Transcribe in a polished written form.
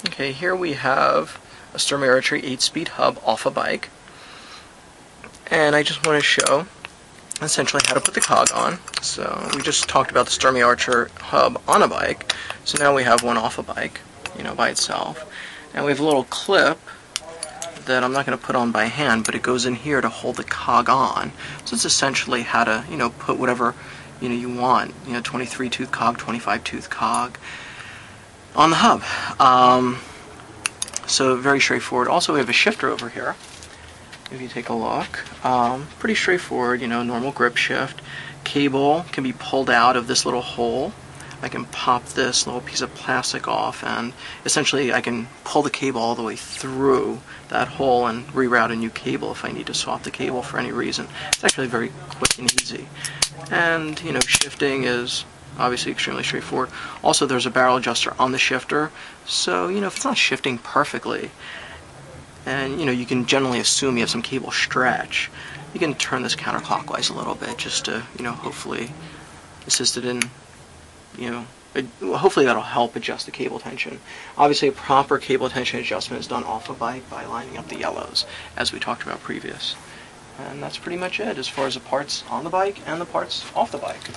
Okay, here we have a Sturmey Archer 8-speed hub off a bike, and I just want to show essentially how to put the cog on. So we just talked about the Sturmey Archer hub on a bike, so now we have one off a bike, by itself. And we have a little clip that I'm not going to put on by hand, but it goes in here to hold the cog on. So it's essentially how to, put whatever, you want, 23 tooth cog, 25 tooth cog on the hub. So very straightforward. Also, we have a shifter over here. If you take a look, pretty straightforward, normal grip shift. Cable can be pulled out of this little hole. I can pop this little piece of plastic off, and essentially I can pull the cable all the way through that hole and reroute a new cable if I need to swap the cable for any reason. It's actually very quick and easy. And, shifting is obviously extremely straightforward. Also, there's a barrel adjuster on the shifter, so, if it's not shifting perfectly, and, you can generally assume you have some cable stretch, you can turn this counterclockwise a little bit just to, hopefully assist it in, hopefully that'll help adjust the cable tension. Obviously, a proper cable tension adjustment is done off a bike by lining up the yellows, as we talked about previous. And that's pretty much it as far as the parts on the bike and the parts off the bike.